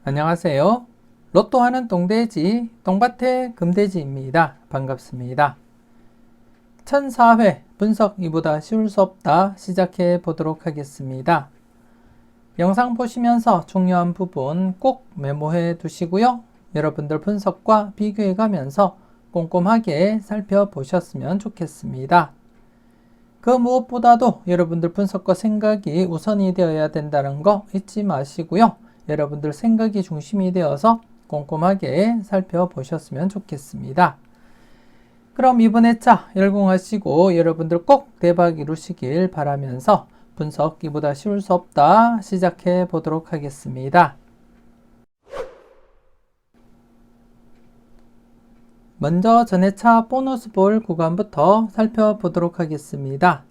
안녕하세요. 로또 하는 똥돼지, 똥밭의 금돼지입니다. 반갑습니다. 1004회 분석 이보다 쉬울 수 없다 시작해 보도록 하겠습니다. 영상 보시면서 중요한 부분 꼭 메모해 두시고요. 여러분들 분석과 비교해 가면서 꼼꼼하게 살펴보셨으면 좋겠습니다. 그 무엇보다도 여러분들 분석과 생각이 우선이 되어야 된다는 거 잊지 마시고요. 여러분들 생각이 중심이 되어서 꼼꼼하게 살펴보셨으면 좋겠습니다. 그럼 이번 회차 열공하시고 여러분들 꼭 대박 이루시길 바라면서 분석 이보다 쉬울 수 없다 시작해 보도록 하겠습니다. 먼저 전회차 보너스 볼 구간부터 살펴보도록 하겠습니다.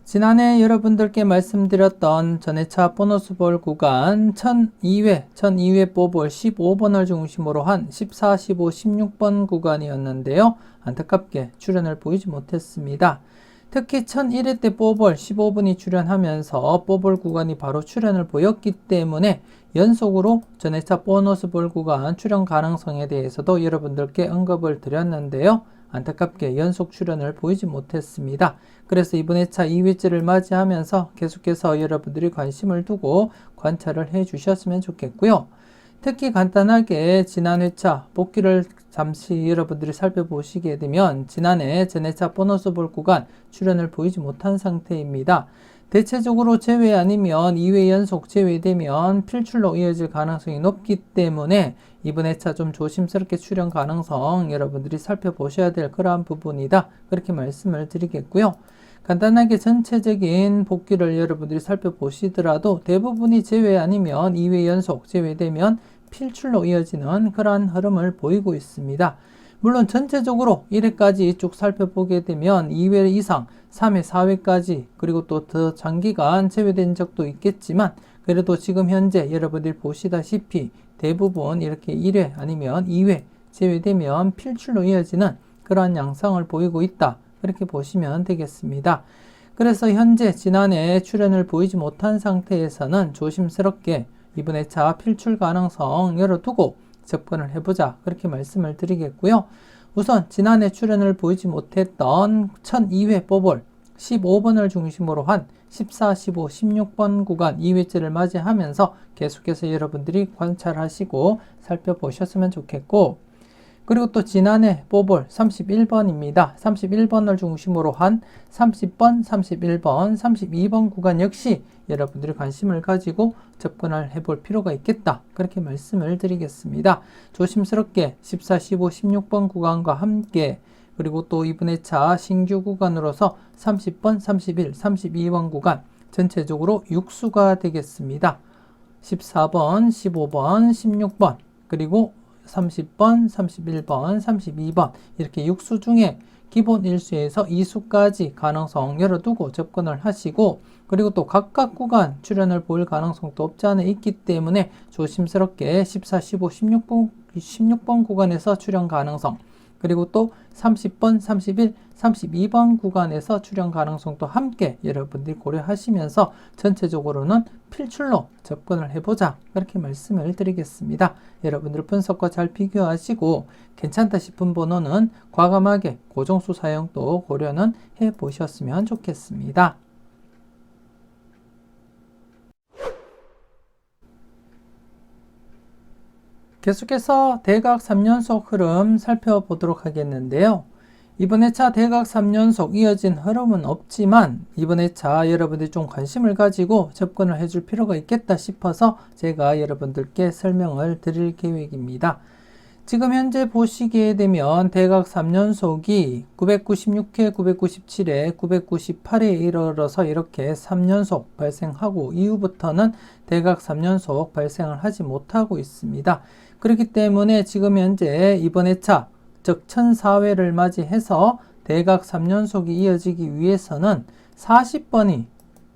지난해 여러분들께 말씀드렸던 전회차 보너스 볼 구간 1002회 뽑을 15번을 중심으로 한 14, 15, 16번 구간이었는데요. 안타깝게 출연을 보이지 못했습니다. 특히 1001회 때 뽑을 15분이 출연하면서 뽑을 구간이 바로 출연을 보였기 때문에 연속으로 전회차 보너스 볼 구간 출연 가능성에 대해서도 여러분들께 언급을 드렸는데요. 안타깝게 연속 출연을 보이지 못했습니다. 그래서 이번 회차 2회째를 맞이하면서 계속해서 여러분들이 관심을 두고 관찰을 해 주셨으면 좋겠고요. 특히 간단하게 지난 회차 복귀를 잠시 여러분들이 살펴보시게 되면 지난해 전회차 보너스 볼 구간 출연을 보이지 못한 상태입니다. 대체적으로 제외 아니면 2회 연속 제외되면 필출로 이어질 가능성이 높기 때문에 이번 회차 좀 조심스럽게 출연 가능성 여러분들이 살펴보셔야 될 그러한 부분이다. 그렇게 말씀을 드리겠고요. 간단하게 전체적인 복귀를 여러분들이 살펴보시더라도 대부분이 제외 아니면 2회 연속 제외되면 필출로 이어지는 그러한 흐름을 보이고 있습니다. 물론 전체적으로 1회까지 쭉 살펴보게 되면 2회 이상 3회, 4회까지 그리고 또 더 장기간 제외된 적도 있겠지만 그래도 지금 현재 여러분들이 보시다시피 대부분 이렇게 1회 아니면 2회 제외되면 필출로 이어지는 그러한 양상을 보이고 있다. 그렇게 보시면 되겠습니다. 그래서 현재 지난해 출연을 보이지 못한 상태에서는 조심스럽게 이번 회차 필출 가능성 열어두고 접근을 해보자. 그렇게 말씀을 드리겠고요. 우선 지난해 출연을 보이지 못했던 1002회 뽑을 15번을 중심으로 한 14, 15, 16번 구간 2회째를 맞이하면서 계속해서 여러분들이 관찰하시고 살펴보셨으면 좋겠고 그리고 또 지난해 뽑을 31번입니다. 31번을 중심으로 한 30번, 31번, 32번 구간 역시 여러분들이 관심을 가지고 접근을 해볼 필요가 있겠다. 그렇게 말씀을 드리겠습니다. 조심스럽게 14, 15, 16번 구간과 함께 그리고 또 이번 회차 신규 구간으로서 30번, 31, 32번 구간 전체적으로 6수가 되겠습니다. 14번, 15번, 16번 그리고 30번, 31번, 32번 이렇게 6수 중에 기본 1수에서 2수까지 가능성 열어두고 접근을 하시고 그리고 또 각각 구간 출연을 보일 가능성도 없지 않아 있기 때문에 조심스럽게 14, 15, 16번 구간에서 출연 가능성 그리고 또 30번, 31, 32번 구간에서 출연 가능성도 함께 여러분들이 고려하시면서 전체적으로는 필출로 접근을 해보자. 그렇게 말씀을 드리겠습니다. 여러분들 분석과 잘 비교하시고 괜찮다 싶은 번호는 과감하게 고정수 사용도 고려는 해보셨으면 좋겠습니다. 계속해서 대각 3연속 흐름 살펴보도록 하겠는데요. 이번 회차 대각 3연속 이어진 흐름은 없지만 이번 회차 여러분들이 좀 관심을 가지고 접근을 해줄 필요가 있겠다 싶어서 제가 여러분들께 설명을 드릴 계획입니다. 지금 현재 보시게 되면 대각 3연속이 996회, 997회, 998회에 이르러서 이렇게 3연속 발생하고 이후부터는 대각 3연속 발생을 하지 못하고 있습니다. 그렇기 때문에 지금 현재 이번 회차 즉 1004회를 맞이해서 대각 3연속이 이어지기 위해서는 40번이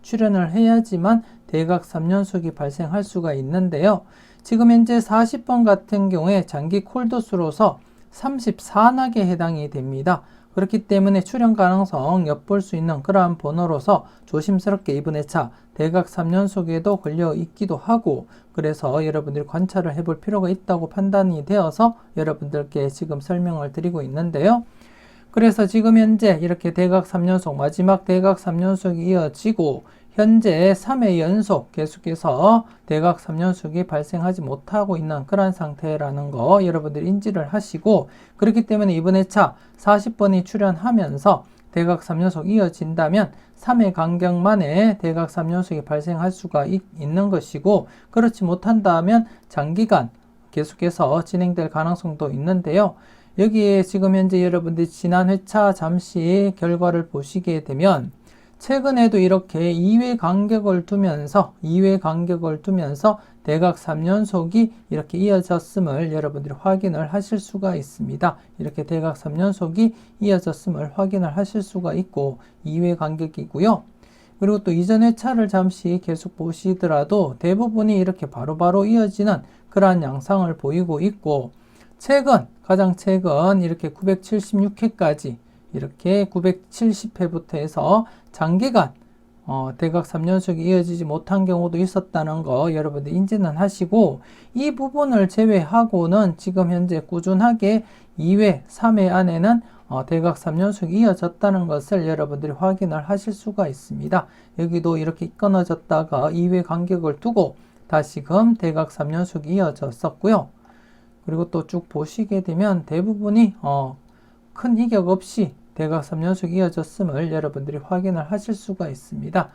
출연을 해야지만 대각 3연속이 발생할 수가 있는데요. 지금 현재 40번 같은 경우에 장기 콜도수로서 34낙에 해당이 됩니다. 그렇기 때문에 출현 가능성 엿볼 수 있는 그러한 번호로서 조심스럽게 이번 회차 대각 3연속에도 걸려 있기도 하고, 그래서 여러분들이 관찰을 해볼 필요가 있다고 판단이 되어서 여러분들께 지금 설명을 드리고 있는데요. 그래서 지금 현재 이렇게 대각 3연속, 마지막 대각 3연속이 이어지고 현재 3회 연속 계속해서 대각 3연속이 발생하지 못하고 있는 그런 상태라는 거 여러분들이 인지를 하시고, 그렇기 때문에 이번 회차 40번이 출현하면서 대각 3연속 이어진다면 3회 간격 만에 대각 3연속이 발생할 수가 있는 것이고, 그렇지 못한다면 장기간 계속해서 진행될 가능성도 있는데요. 여기에 지금 현재 여러분들이 지난 회차 잠시 결과를 보시게 되면 최근에도 이렇게 2회 간격을 두면서 대각 3연속이 이렇게 이어졌음을 여러분들이 확인을 하실 수가 있습니다. 이렇게 대각 3연속이 이어졌음을 확인을 하실 수가 있고 2회 간격이고요. 그리고 또 이전 회차를 잠시 계속 보시더라도 대부분이 이렇게 바로바로 이어지는 그러한 양상을 보이고 있고, 가장 최근 이렇게 976회까지 이렇게 970회부터 해서 장기간 대각 3연속이 이어지지 못한 경우도 있었다는 거 여러분들 인지는 하시고, 이 부분을 제외하고는 지금 현재 꾸준하게 2회, 3회 안에는 대각 3연속이 이어졌다는 것을 여러분들이 확인을 하실 수가 있습니다. 여기도 이렇게 끊어졌다가 2회 간격을 두고 다시금 대각 3연속이 이어졌었고요. 그리고 또 쭉 보시게 되면 대부분이 큰 이격 없이 대각 3연속이 이어졌음을 여러분들이 확인을 하실 수가 있습니다.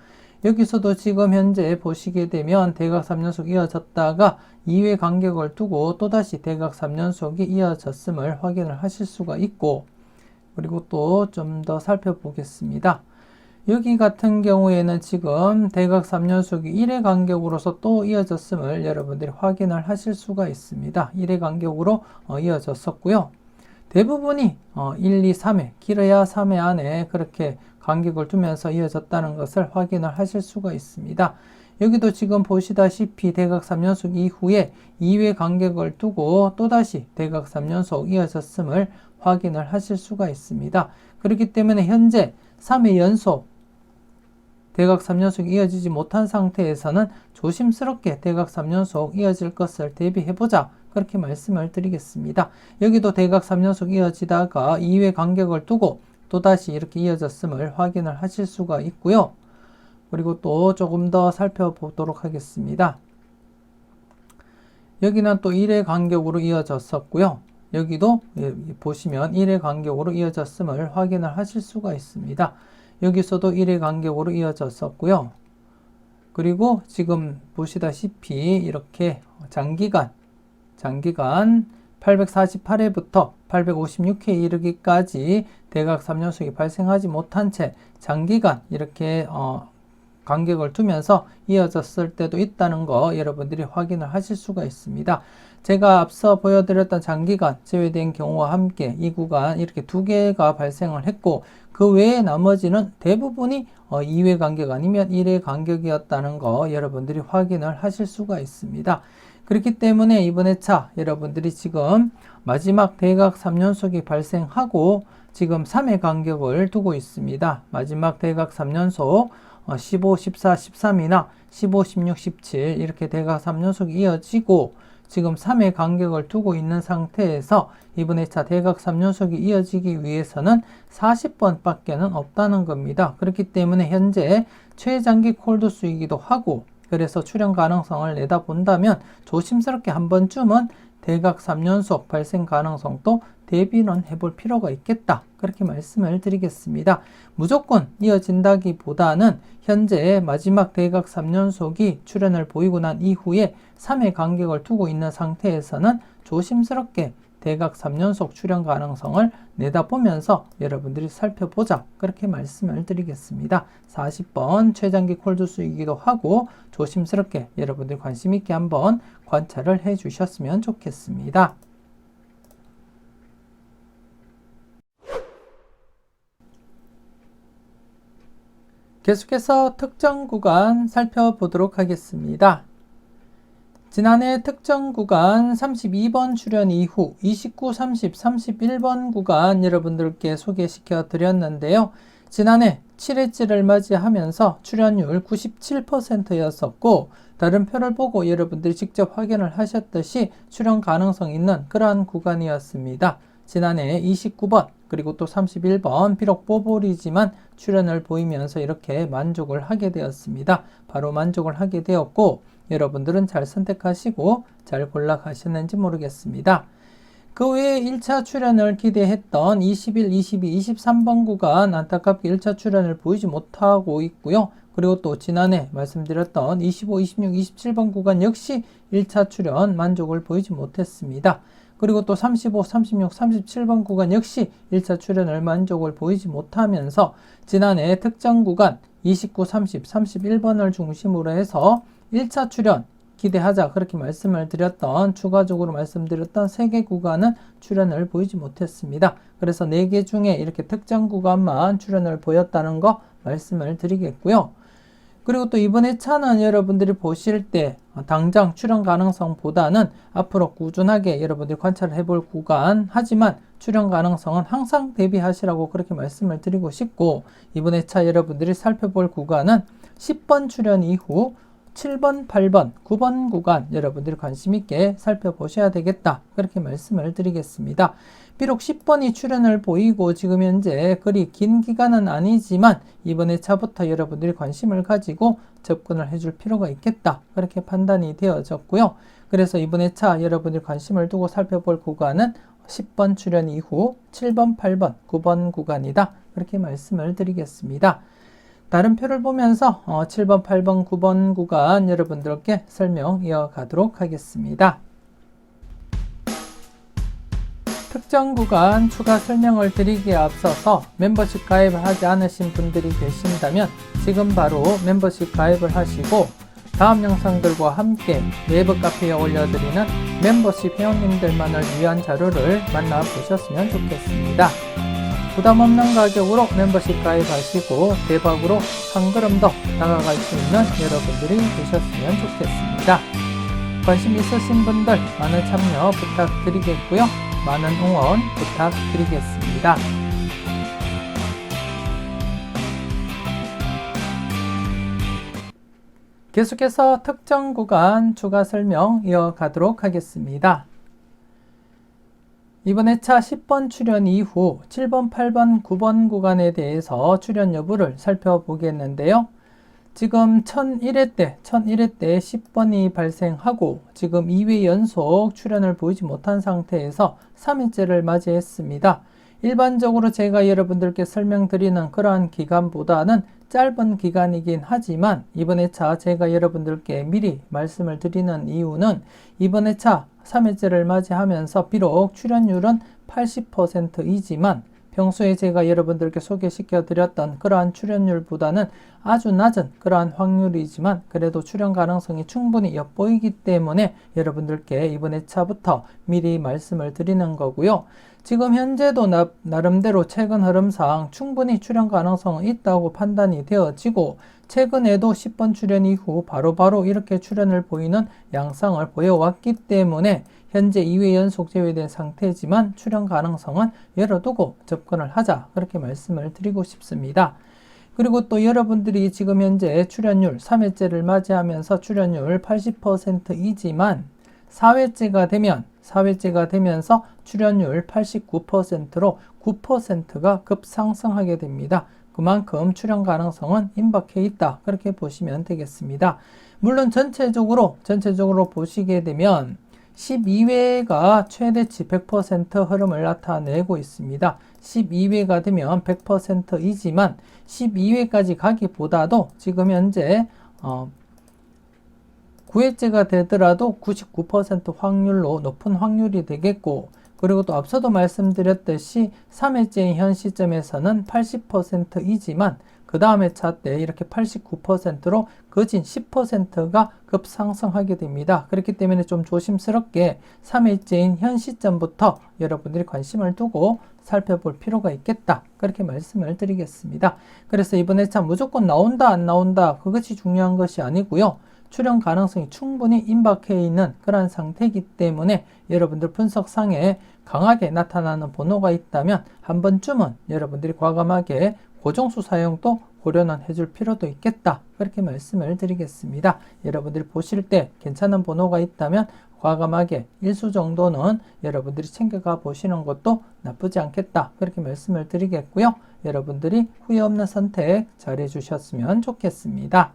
여기서도 지금 현재 보시게 되면 대각 3연속이 이어졌다가 2회 간격을 두고 또다시 대각 3연속이 이어졌음을 확인을 하실 수가 있고, 그리고 또 좀 더 살펴보겠습니다. 여기 같은 경우에는 지금 대각 3연속이 1회 간격으로서 또 이어졌음을 여러분들이 확인을 하실 수가 있습니다. 1회 간격으로 이어졌었고요. 대부분이 1, 2, 3회, 길어야 3회 안에 그렇게 간격을 두면서 이어졌다는 것을 확인을 하실 수가 있습니다. 여기도 지금 보시다시피 대각 3연속 이후에 2회 간격을 두고 또다시 대각 3연속 이어졌음을 확인을 하실 수가 있습니다. 그렇기 때문에 현재 3회 연속 대각 3연속이 이어지지 못한 상태에서는 조심스럽게 대각 3연속 이어질 것을 대비해보자, 그렇게 말씀을 드리겠습니다. 여기도 대각 3연속 이어지다가 2회 간격을 두고 또다시 이렇게 이어졌음을 확인을 하실 수가 있고요. 그리고 또 조금 더 살펴보도록 하겠습니다. 여기는 또 1회 간격으로 이어졌었고요. 여기도 보시면 1회 간격으로 이어졌음을 확인을 하실 수가 있습니다. 여기서도 1회 간격으로 이어졌었고요. 그리고 지금 보시다시피 이렇게 장기간 848회부터 856회에 이르기까지 대각 3연속이 발생하지 못한 채 장기간 이렇게 간격을 두면서 이어졌을 때도 있다는 거 여러분들이 확인을 하실 수가 있습니다. 제가 앞서 보여드렸던 장기간 제외된 경우와 함께 이 구간 이렇게 두 개가 발생을 했고, 그 외에 나머지는 대부분이 2회 간격 아니면 1회 간격이었다는 거 여러분들이 확인을 하실 수가 있습니다. 그렇기 때문에 이번 회차 여러분들이 지금 마지막 대각 3연속이 발생하고 지금 3회 간격을 두고 있습니다. 마지막 대각 3연속 15, 14, 13이나 15, 16, 17 이렇게 대각 3연속이 이어지고 지금 3회 간격을 두고 있는 상태에서 이번 회차 대각 3연속이 이어지기 위해서는 40번 밖에는 없다는 겁니다. 그렇기 때문에 현재 최장기 콜드수이기도 하고, 그래서 출현 가능성을 내다본다면 조심스럽게 한 번쯤은 대각 3연속 발생 가능성도 대비는 해볼 필요가 있겠다, 그렇게 말씀을 드리겠습니다. 무조건 이어진다기보다는 현재 마지막 대각 3연속이 출현을 보이고 난 이후에 3회 간격을 두고 있는 상태에서는 조심스럽게 대각 3연속 출현 가능성을 내다보면서 여러분들이 살펴보자, 그렇게 말씀을 드리겠습니다. 40번 최장기 콜드수이기도 하고 조심스럽게 여러분들 관심 있게 한번 관찰을 해 주셨으면 좋겠습니다. 계속해서 특정 구간 살펴보도록 하겠습니다. 지난해 특정 구간 32번 출연 이후 29, 30, 31번 구간 여러분들께 소개시켜 드렸는데요. 지난해 7회째를 맞이하면서 출연율 97%였었고 다른 표를 보고 여러분들이 직접 확인을 하셨듯이 출연 가능성 있는 그러한 구간이었습니다. 지난해 29번 그리고 또 31번 비록 뽀볼이지만 출연을 보이면서 이렇게 만족을 하게 되었습니다. 바로 만족을 하게 되었고 여러분들은 잘 선택하시고 잘 골라 가셨는지 모르겠습니다. 그 외에 1차 출연을 기대했던 21, 22, 23번 구간 안타깝게 1차 출연을 보이지 못하고 있고요. 그리고 또 지난해 말씀드렸던 25, 26, 27번 구간 역시 1차 출연 만족을 보이지 못했습니다. 그리고 또 35, 36, 37번 구간 역시 1차 출연을 만족을 보이지 못하면서 지난해 특정 구간 29, 30, 31번을 중심으로 해서 1차 출연 기대하자 그렇게 말씀을 드렸던 추가적으로 말씀드렸던 3개 구간은 출연을 보이지 못했습니다. 그래서 4개 중에 이렇게 특정 구간만 출연을 보였다는 거 말씀을 드리겠고요. 그리고 또 이번 회차는 여러분들이 보실 때 당장 출연 가능성보다는 앞으로 꾸준하게 여러분들이 관찰을 해볼 구간 하지만 출연 가능성은 항상 대비하시라고 그렇게 말씀을 드리고 싶고 이번 회차 여러분들이 살펴볼 구간은 10번 출연 이후 7번, 8번, 9번 구간 여러분들이 관심 있게 살펴보셔야 되겠다 그렇게 말씀을 드리겠습니다. 비록 10번이 출연을 보이고 지금 현재 그리 긴 기간은 아니지만 이번 회차부터 여러분들이 관심을 가지고 접근을 해줄 필요가 있겠다 그렇게 판단이 되어졌고요. 그래서 이번 회차 여러분들이 관심을 두고 살펴볼 구간은 10번 출연 이후 7번, 8번, 9번 구간이다 그렇게 말씀을 드리겠습니다. 다른 표를 보면서 7번, 8번, 9번 구간 여러분들께 설명 이어가도록 하겠습니다. 특정 구간 추가 설명을 드리기에 앞서서 멤버십 가입을 하지 않으신 분들이 계신다면 지금 바로 멤버십 가입을 하시고 다음 영상들과 함께 네이버 카페에 올려드리는 멤버십 회원님들만을 위한 자료를 만나보셨으면 좋겠습니다. 부담없는 가격으로 멤버십 가입하시고 대박으로 한 걸음 더 다가갈 수 있는 여러분들이 되셨으면 좋겠습니다. 관심 있으신 분들 많은 참여 부탁드리겠고요. 많은 응원 부탁드리겠습니다. 계속해서 특정 구간 추가 설명 이어가도록 하겠습니다. 이번 회차 10번 출연 이후 7번, 8번, 9번 구간에 대해서 출연 여부를 살펴보겠는데요. 지금 1001회 때 10번이 발생하고 지금 2회 연속 출연을 보이지 못한 상태에서 3회째를 맞이했습니다. 일반적으로 제가 여러분들께 설명드리는 그러한 기간보다는 짧은 기간이긴 하지만 이번 회차 제가 여러분들께 미리 말씀을 드리는 이유는 이번 회차 3회째를 맞이하면서 비록 출연율은 80%이지만 평소에 제가 여러분들께 소개시켜 드렸던 그러한 출연율보다는 아주 낮은 그러한 확률이지만 그래도 출연 가능성이 충분히 엿보이기 때문에 여러분들께 이번 회차부터 미리 말씀을 드리는 거고요. 지금 현재도 나름대로 최근 흐름상 충분히 출연 가능성은 있다고 판단이 되어지고 최근에도 10번 출연 이후 바로바로 이렇게 출연을 보이는 양상을 보여왔기 때문에 현재 2회 연속 제외된 상태지만 출연 가능성은 열어두고 접근을 하자 그렇게 말씀을 드리고 싶습니다. 그리고 또 여러분들이 지금 현재 출연율 3회째를 맞이하면서 출연율 80%이지만 4회째가 되면서 출연율 89%로 9%가 급상승하게 됩니다. 그만큼 출연 가능성은 임박해 있다 그렇게 보시면 되겠습니다. 물론 전체적으로 보시게 되면 12회가 최대치 100% 흐름을 나타내고 있습니다. 12회가 되면 100%이지만 12회까지 가기보다도 지금 현재 9회째가 되더라도 99% 확률로 높은 확률이 되겠고 그리고 또 앞서도 말씀드렸듯이 3회째인 현 시점에서는 80%이지만 그 다음 회차 때 이렇게 89%로 거진 10%가 급상승하게 됩니다. 그렇기 때문에 좀 조심스럽게 3회째인 현 시점부터 여러분들이 관심을 두고 살펴볼 필요가 있겠다. 그렇게 말씀을 드리겠습니다. 그래서 이번 회차 무조건 나온다 안 나온다 그것이 중요한 것이 아니고요. 출연 가능성이 충분히 임박해 있는 그런 상태이기 때문에 여러분들 분석상에 강하게 나타나는 번호가 있다면 한 번쯤은 여러분들이 과감하게 고정수 사용도 고려는 해줄 필요도 있겠다. 그렇게 말씀을 드리겠습니다. 여러분들이 보실 때 괜찮은 번호가 있다면 과감하게 일수 정도는 여러분들이 챙겨가 보시는 것도 나쁘지 않겠다. 그렇게 말씀을 드리겠고요. 여러분들이 후회 없는 선택 잘 해주셨으면 좋겠습니다.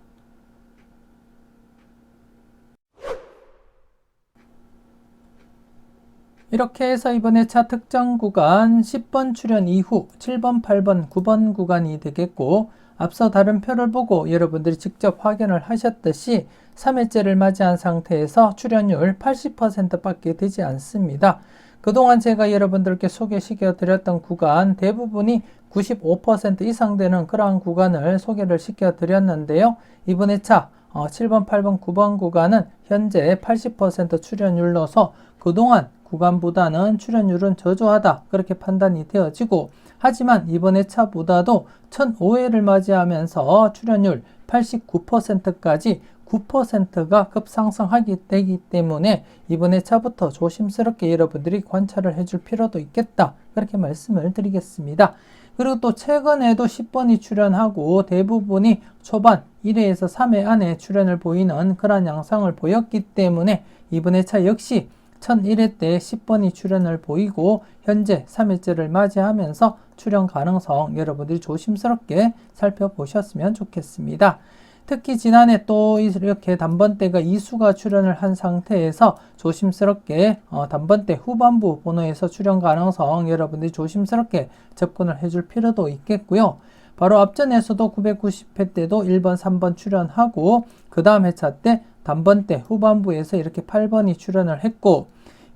이렇게 해서 이번에 차 특정 구간 10번 출연 이후 7번, 8번, 9번 구간이 되겠고, 앞서 다른 표를 보고 여러분들이 직접 확인을 하셨듯이 3회째를 맞이한 상태에서 출연율 80%밖에 되지 않습니다. 그동안 제가 여러분들께 소개시켜 드렸던 구간 대부분이 95% 이상 되는 그러한 구간을 소개를 시켜 드렸는데요. 이번에 차 7번, 8번, 9번 구간은 현재 80% 출연율로서 그동안 구간보다는 출연율은 저조하다 그렇게 판단이 되어지고, 하지만 이번에 차보다도 1005회를 맞이하면서 출연율 89%까지 9%가 급상승하게 되기 때문에 이번에 차부터 조심스럽게 여러분들이 관찰을 해줄 필요도 있겠다 그렇게 말씀을 드리겠습니다. 그리고 또 최근에도 10번이 출연하고 대부분이 초반 1회에서 3회 안에 출연을 보이는 그런 양상을 보였기 때문에 이번에 차 역시 1001회 때 10번이 출연을 보이고 현재 3회째를 맞이하면서 출연 가능성 여러분들이 조심스럽게 살펴보셨으면 좋겠습니다. 특히 지난해 또 이렇게 단번대가 2수가 출연을 한 상태에서 조심스럽게 단번대 후반부 번호에서 출연 가능성 여러분들이 조심스럽게 접근을 해줄 필요도 있겠고요. 바로 앞전에서도 990회 때도 1번, 3번 출연하고 그 다음 회차 때 단번대 후반부에서 이렇게 8번이 출연을 했고,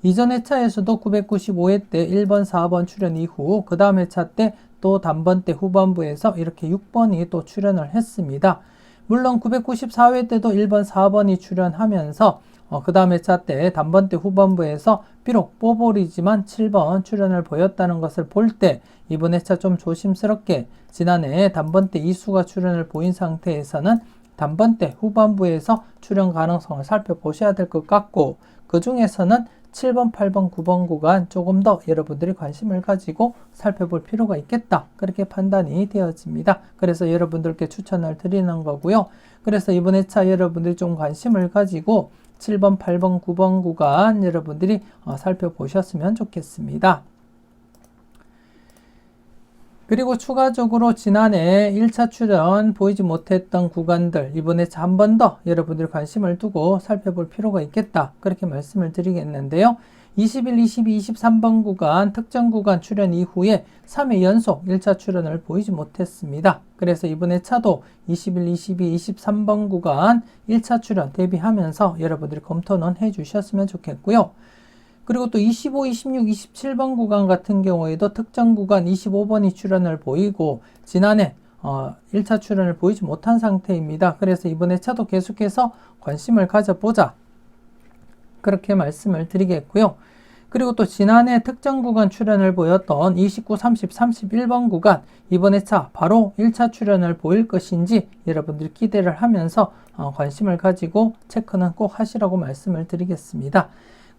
이전 회차에서도 995회 때 1번, 4번 출연 이후 그 다음 회차 때 또 단번대 후반부에서 이렇게 6번이 또 출연을 했습니다. 물론 994회 때도 1번, 4번이 출연하면서 그 다음 회차 때 단번대 후반부에서 비록 뽀볼이지만 7번 출연을 보였다는 것을 볼 때 이번 회차 좀 조심스럽게 지난해 단번대 2수가 출연을 보인 상태에서는 단번대 후반부에서 출연 가능성을 살펴보셔야 될 것 같고, 그 중에서는 7번, 8번, 9번 구간 조금 더 여러분들이 관심을 가지고 살펴볼 필요가 있겠다 그렇게 판단이 되어집니다. 그래서 여러분들께 추천을 드리는 거고요. 그래서 이번 회차 여러분들이 좀 관심을 가지고 7번, 8번, 9번 구간 여러분들이 살펴보셨으면 좋겠습니다. 그리고 추가적으로 지난해 1차 출연 보이지 못했던 구간들 이번에 한 번 더 여러분들 관심을 두고 살펴볼 필요가 있겠다 그렇게 말씀을 드리겠는데요. 21, 22, 23번 구간 특정 구간 출연 이후에 3회 연속 1차 출연을 보이지 못했습니다. 그래서 이번에 차도 21, 22, 23번 구간 1차 출연 대비하면서 여러분들이 검토는 해주셨으면 좋겠고요. 그리고 또 25, 26, 27번 구간 같은 경우에도 특정 구간 25번이 출연을 보이고 지난해 1차 출연을 보이지 못한 상태입니다. 그래서 이번에 차도 계속해서 관심을 가져보자 그렇게 말씀을 드리겠고요. 그리고 또 지난해 특정 구간 출연을 보였던 29, 30, 31번 구간 이번에 차 바로 1차 출연을 보일 것인지 여러분들이 기대를 하면서 관심을 가지고 체크는 꼭 하시라고 말씀을 드리겠습니다.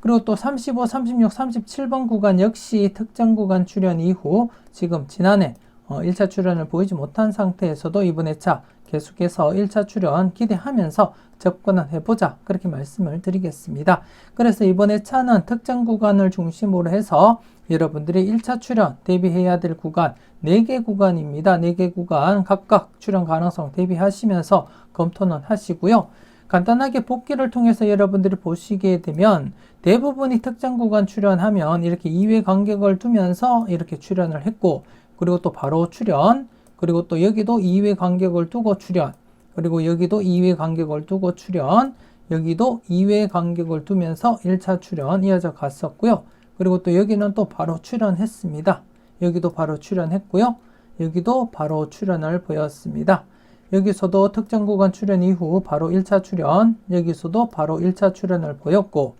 그리고 또 35, 36, 37번 구간 역시 특정 구간 출연 이후 지금 지난해 1차 출연을 보이지 못한 상태에서도 이번에 차 계속해서 1차 출연 기대하면서 접근을 해보자 그렇게 말씀을 드리겠습니다. 그래서 이번에 차는 특정 구간을 중심으로 해서 여러분들이 1차 출연 대비해야 될 구간 4개 구간입니다. 4개 구간 각각 출연 가능성 대비하시면서 검토는 하시고요. 간단하게 복기를 통해서 여러분들이 보시게 되면 대부분이 특정 구간 출연하면 이렇게 2회 간격을 두면서 이렇게 출연을 했고, 그리고 또 바로 출연, 그리고 또 여기도 2회 간격을 두고 출연, 그리고 여기도 2회 간격을 두고 출연, 여기도 2회 간격을 두면서 1차 출연 이어져 갔었고요. 그리고 또 여기는 또 바로 출연했습니다. 여기도 바로 출연했고요. 여기도 바로 출연을 보였습니다. 여기서도 특정 구간 출연 이후 바로 1차 출연, 여기서도 바로 1차 출연을 보였고,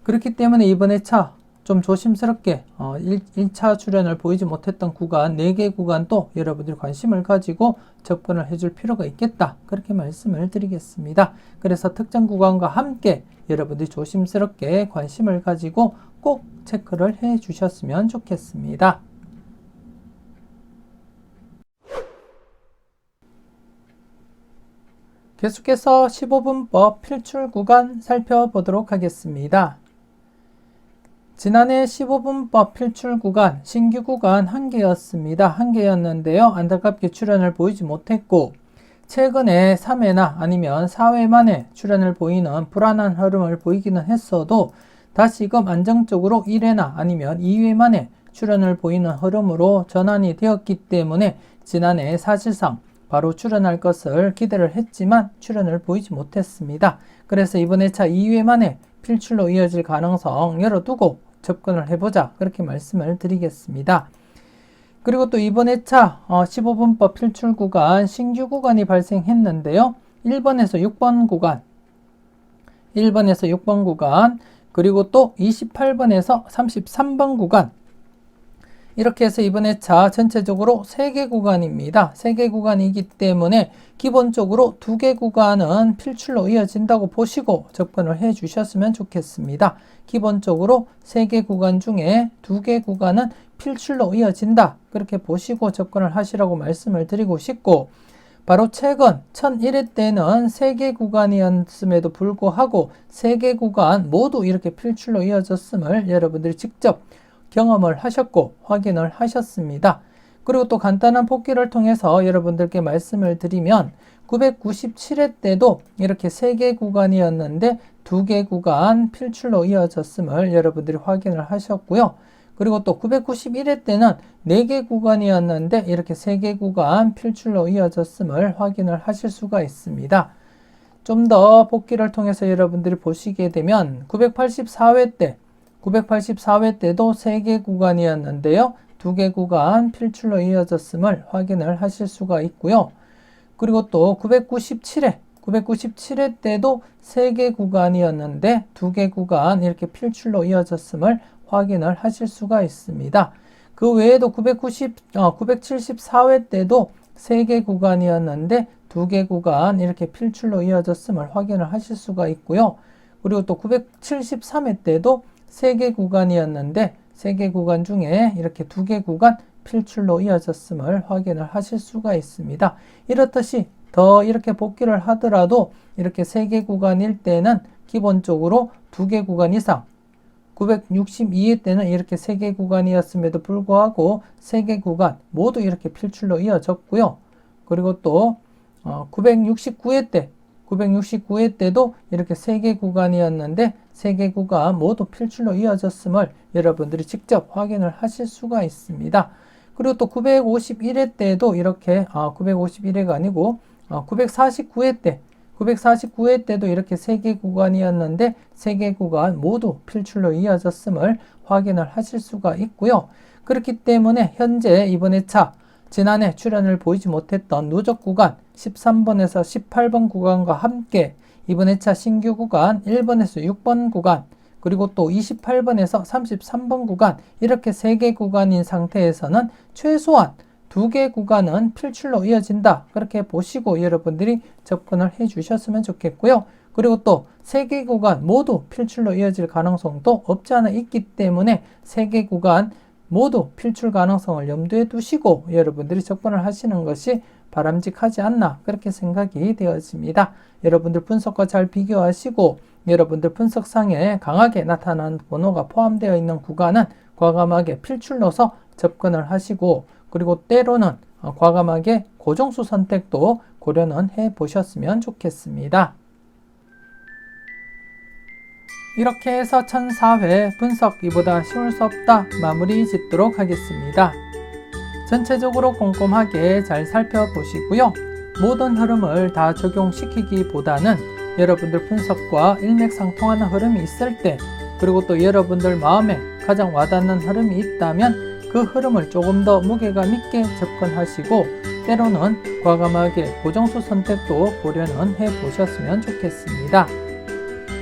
그렇기 때문에 이번에 차 좀 조심스럽게 1차 출현을 보이지 못했던 구간 4개 구간도 여러분들이 관심을 가지고 접근을 해줄 필요가 있겠다. 그렇게 말씀을 드리겠습니다. 그래서 특정 구간과 함께 여러분들이 조심스럽게 관심을 가지고 꼭 체크를 해 주셨으면 좋겠습니다. 계속해서 15분법 필출 구간 살펴보도록 하겠습니다. 지난해 15분법 필출 구간, 신규 구간 1개였습니다. 1개였는데요. 안타깝게 출현을 보이지 못했고 최근에 3회나 아니면 4회 만에 출현을 보이는 불안한 흐름을 보이기는 했어도 다시금 안정적으로 1회나 아니면 2회 만에 출현을 보이는 흐름으로 전환이 되었기 때문에 지난해 사실상 바로 출현할 것을 기대를 했지만 출현을 보이지 못했습니다. 그래서 이번 회차 2회 만에 필출로 이어질 가능성 열어두고 접근을 해보자, 그렇게 말씀을 드리겠습니다. 그리고 또 이번 회차 15분법 필출 구간 신규 구간이 발생했는데요. 1번에서 6번 구간, 1번에서 6번 구간, 그리고 또 28번에서 33번 구간, 이렇게 해서 이번 회차 전체적으로 3개 구간입니다. 3개 구간이기 때문에 기본적으로 2개 구간은 필출로 이어진다고 보시고 접근을 해 주셨으면 좋겠습니다. 기본적으로 3개 구간 중에 2개 구간은 필출로 이어진다, 그렇게 보시고 접근을 하시라고 말씀을 드리고 싶고, 바로 최근 1001회 때는 3개 구간이었음에도 불구하고 3개 구간 모두 이렇게 필출로 이어졌음을 여러분들이 직접 경험을 하셨고 확인을 하셨습니다. 그리고 또 간단한 복기를 통해서 여러분들께 말씀을 드리면 997회 때도 이렇게 3개 구간이었는데 2개 구간 필출로 이어졌음을 여러분들이 확인을 하셨고요. 그리고 또 991회 때는 4개 구간이었는데 이렇게 3개 구간 필출로 이어졌음을 확인을 하실 수가 있습니다. 좀 더 복기를 통해서 여러분들이 보시게 되면 984회 때도 3개 구간이었는데요. 2개 구간 필출로 이어졌음을 확인을 하실 수가 있고요. 그리고 또 997회 때도 3개 구간이었는데 2개 구간 이렇게 필출로 이어졌음을 확인을 하실 수가 있습니다. 그 외에도 974회 때도 3개 구간이었는데 2개 구간 이렇게 필출로 이어졌음을 확인을 하실 수가 있고요. 그리고 또 973회 때도 3개 구간이었는데 3개 구간 중에 이렇게 2개 구간 필출로 이어졌음을 확인을 하실 수가 있습니다. 이렇듯이 더 이렇게 복기를 하더라도 이렇게 3개 구간일 때는 기본적으로 2개 구간 이상, 962회 때는 이렇게 3개 구간이었음에도 불구하고 3개 구간 모두 이렇게 필출로 이어졌고요. 그리고 또 969회 때도 이렇게 3개 구간이었는데 3개 구간 모두 필출로 이어졌음을 여러분들이 직접 확인을 하실 수가 있습니다. 그리고 또 951회 때도 이렇게 951회가 아니고 949회 때도 이렇게 3개 구간이었는데 3개 구간 모두 필출로 이어졌음을 확인을 하실 수가 있고요. 그렇기 때문에 현재 이번 회차 지난해 출현을 보이지 못했던 누적 구간 13번에서 18번 구간과 함께 이번 회차 신규 구간 1번에서 6번 구간, 그리고 또 28번에서 33번 구간, 이렇게 3개 구간인 상태에서는 최소한 2개 구간은 필출로 이어진다, 그렇게 보시고 여러분들이 접근을 해 주셨으면 좋겠고요. 그리고 또 3개 구간 모두 필출로 이어질 가능성도 없지 않아 있기 때문에 3개 구간 모두 필출 가능성을 염두에 두시고 여러분들이 접근을 하시는 것이 바람직하지 않나, 그렇게 생각이 되어집니다. 여러분들 분석과 잘 비교하시고 여러분들 분석상에 강하게 나타나는 번호가 포함되어 있는 구간은 과감하게 필출로서 접근을 하시고, 그리고 때로는 과감하게 고정수 선택도 고려는 해 보셨으면 좋겠습니다. 이렇게 해서 1004회 분석 이보다 쉬울 수 없다 마무리 짓도록 하겠습니다. 전체적으로 꼼꼼하게 잘 살펴보시고요. 모든 흐름을 다 적용시키기보다는 여러분들 분석과 일맥상통하는 흐름이 있을 때, 그리고 또 여러분들 마음에 가장 와닿는 흐름이 있다면 그 흐름을 조금 더 무게감 있게 접근하시고 때로는 과감하게 고정수 선택도 고려는 해 보셨으면 좋겠습니다.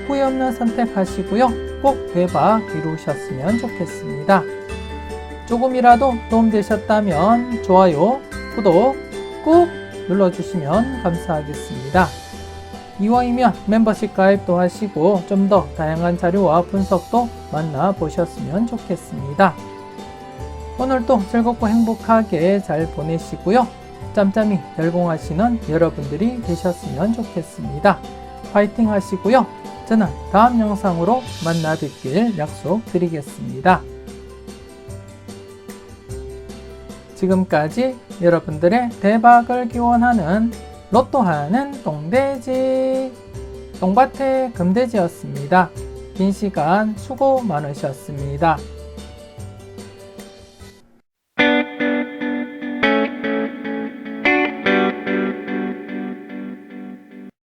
후회 없는 선택하시고요. 꼭 대박 이루셨으면 좋겠습니다. 조금이라도 도움되셨다면 좋아요, 구독 꾹 눌러주시면 감사하겠습니다. 이왕이면 멤버십 가입도 하시고 좀 더 다양한 자료와 분석도 만나보셨으면 좋겠습니다. 오늘도 즐겁고 행복하게 잘 보내시고요. 짬짬이 열공하시는 여러분들이 되셨으면 좋겠습니다. 파이팅 하시고요. 저는 다음 영상으로 만나 뵙길 약속드리겠습니다. 지금까지 여러분들의 대박을 기원하는 로또하는 똥돼지 똥밭의 금돼지였습니다. 긴 시간 수고 많으셨습니다.